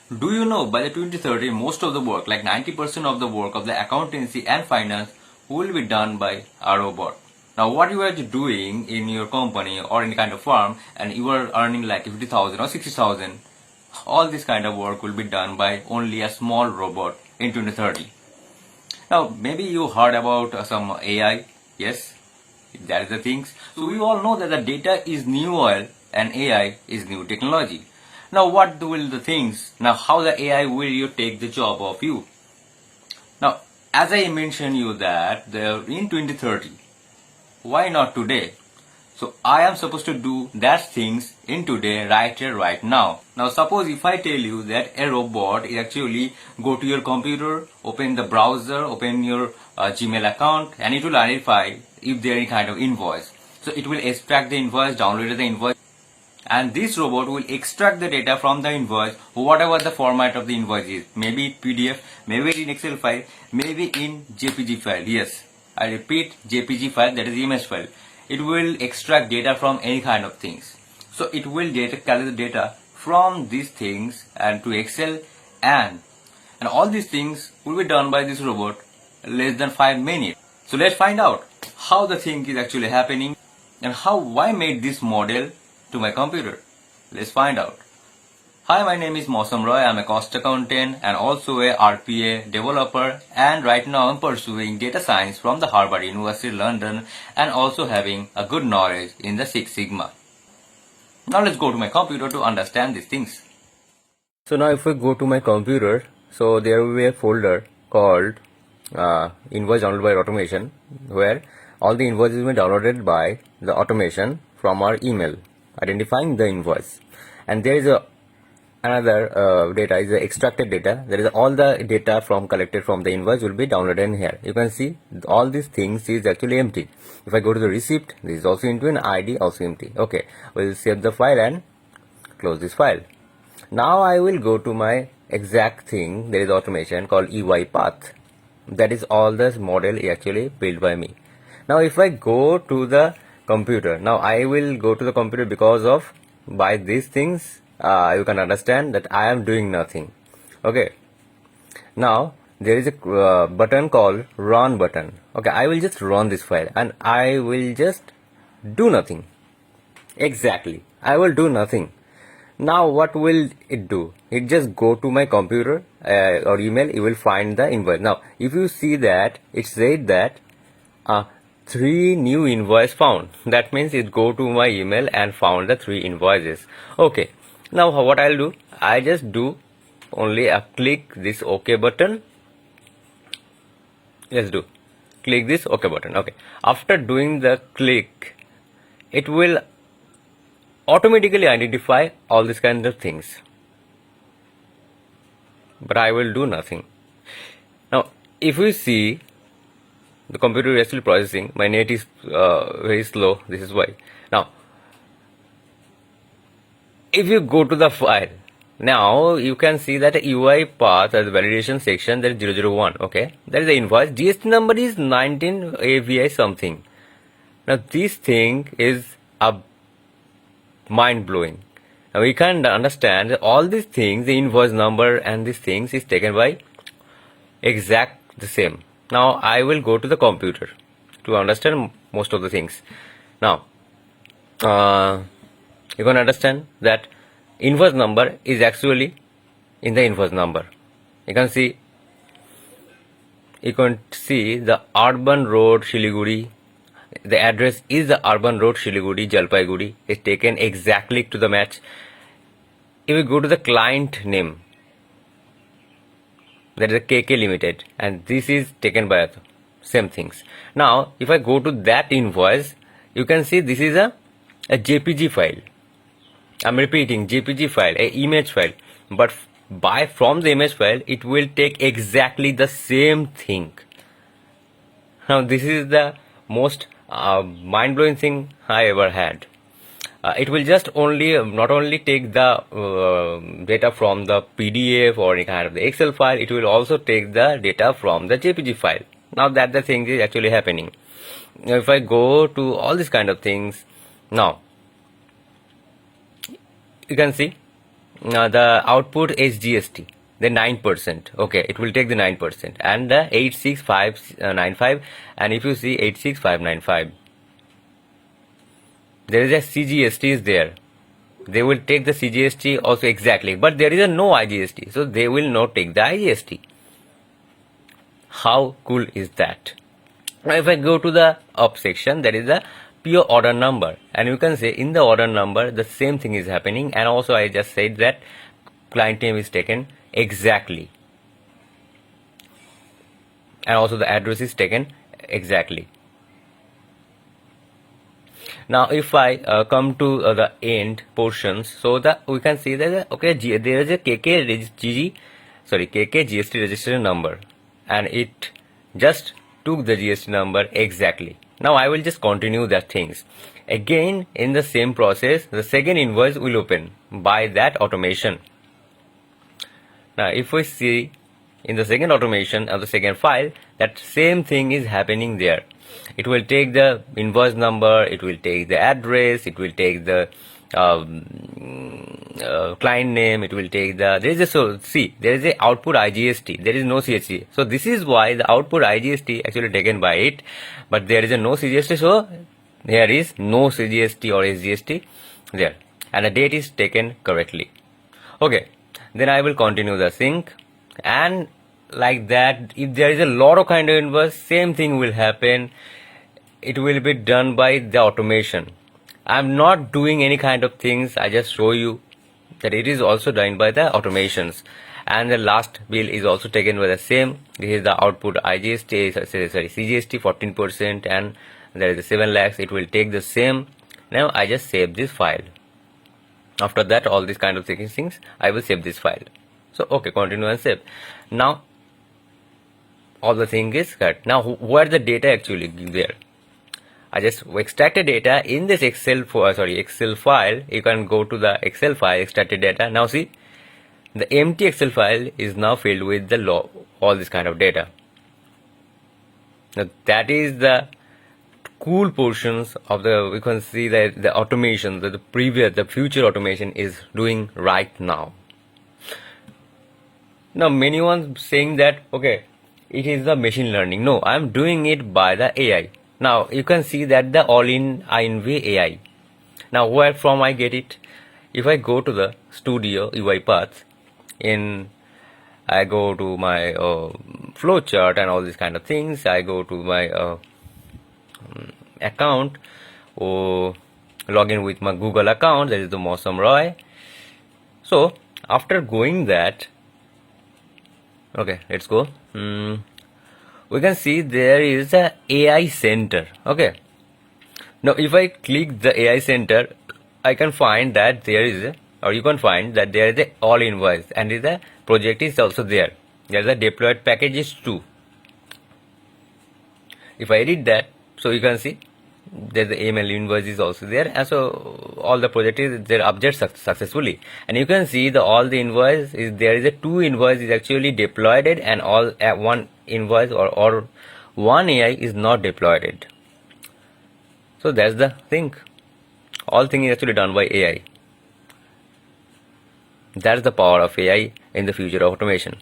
Do you know by the 2030 most of the work, like 90% of the work of the accountancy and finance will be done by a robot. Now what you are doing in your company or in kind of firm and you are earning like 50,000 or 60,000, all this kind of work will be done by only a small robot in 2030. Now maybe you heard about some AI. Yes, that is the things. So we all know that the data is new oil and AI is new technology. Now what will the things, now how the AI will you take the job of you? Now as I mentioned you that in 2030, why not today? So I am supposed to do that things in today, right here, right now. Now suppose if I tell you that a robot is actually go to your computer, open the browser, open your Gmail account, and it will identify if there is any kind of invoice. So it will extract the invoice, download the invoice, and this robot will extract the data from the invoice, whatever the format of the invoice is. Maybe PDF, maybe in Excel file, maybe in JPG file. Yes, I repeat, JPG file, that is image file. It will extract data from any kind of things. So it will gather the data from these things and to Excel, and all these things will be done by this robot less than 5 minutes. So let's find out how the thing is actually happening and how I made this model to my computer. Let's find out. Hi, my name is Mausam Roy. I'm a cost accountant and also a RPA developer, and right now I'm pursuing data science from the Harvard University London and also having a good knowledge in the Six Sigma. Now let's go to my computer to understand these things. So now if we go to my computer, so there will be a folder called invoice downloaded by automation, where all the invoices will be downloaded by the automation from our email identifying the invoice. And there is another data is the extracted data. There is all the data from collected from the invoice will be downloaded in here. You can see all these things is actually empty. If I go to the receipt, this is also into an ID, also empty. Okay, we'll save the file and close this file. Now I will go to my exact thing. There is automation called EY path. That is all this model actually built by me. Now if I go to the computer, now I will go to the computer because of by these things you can understand that I am doing nothing. Okay, now there is a button called run button. Okay, I will just run this file and I will just do nothing. Exactly, I will do nothing. Now what will it do? It just go to my computer or email, you will find the invoice. Now if you see that it said that 3 new invoice found, that means it go to my email and found the 3 invoices. Okay, now what I'll do, I just do only a click this OK button. Let's do click this OK button. Okay, after doing the click, it will automatically identify all these kind of things, but I will do nothing. Now if we see, the computer is actually processing. My net is very slow, this is why. Now if you go to the file, now you can see that UI path as the validation section, there is 001. Okay, that is the invoice. GST number is 19 AVI something. Now this thing is a mind-blowing. Now we can understand that all these things, the invoice number and these things is taken by exact the same. Now I will go to the computer to understand most of the things. Now you can understand that invoice number is actually in the invoice number. You can see the Urban Road Siliguri. The address is the Urban Road Siliguri Jalpaiguri. It's taken exactly to the match. If we go to the client name, that is a KK Limited, and this is taken by same things. Now if I go to that invoice, you can see this is a JPG file. I'm repeating, JPG file, a image file, but from the image file it will take exactly the same thing. Now this is the most mind-blowing thing I ever had. It will just not only take the data from the PDF or any kind of the Excel file, it will also take the data from the JPG file. Now that the thing is actually happening. Now if I go to all these kind of things, now you can see the output is GST, the 9%. Okay, it will take the 9% and the 86595, and if you see 86595, there is a CGST is there. They will take the CGST also exactly, but there is a no IGST, so they will not take the IGST. How cool is that? Now if I go to the up section, that is the pure order number, and you can say in the order number the same thing is happening, and also I just said that client name is taken exactly, and also the address is taken exactly. Now if I come to the end portions, so we can see that okay, there is a KK GST registration number, and it just took the GST number exactly. Now I will just continue the things. Again in the same process, the second invoice will open by that automation. Now if we see in the second automation of the second file, that same thing is happening there. It will take the invoice number, it will take the address, it will take the client name, it will take the, there is a, so see, there is a output IGST, there is no CHG. So this is why the output IGST actually taken by it, but there is a no CGST, so there is no CGST or SGST there, and the date is taken correctly. Okay, then I will continue the sync, and like that, if there is a lot of kind of invoice, same thing will happen. It will be done by the automation. I'm not doing any kind of things, I just show you that it is also done by the automations. And the last bill is also taken by the same. This is the output IGST, sorry, CGST 14%, and there is the 7 lakhs. It will take the same. Now I just save this file. After that, all these kind of things, I will save this file. So okay, continue and save. Now all the thing is cut. Now where the data actually there? I just extracted data in this Excel file. You can go to the Excel file, extracted data. Now see, the empty Excel file is now filled with the all this kind of data. Now that is the cool portions of the, we can see that the automation, the future automation is doing right now. Now many ones saying that okay, it is the machine learning. No, I am doing it by the AI. Now you can see that the all-in INV AI. Now where from I get it? If I go to the Studio UiPath, I go to my flowchart and all these kind of things. I go to my account, or log in with my Google account. That is the Mosam Roy. So after going that, okay, let's go. We can see there is a AI center. Okay, now if I click the AI center, I can find that there is you can find that there is a all invoice, and the project is also there. There is a deployed packages too. If I edit that, so you can see there's the AML invoice is also there, and so all the project is there updated successfully. And you can see all the invoice is there is a 2 invoice is actually deployed, and all at 1 invoice or 1 AI is not deployed. So that's the thing. All thing is actually done by AI. That's the power of AI in the future of automation.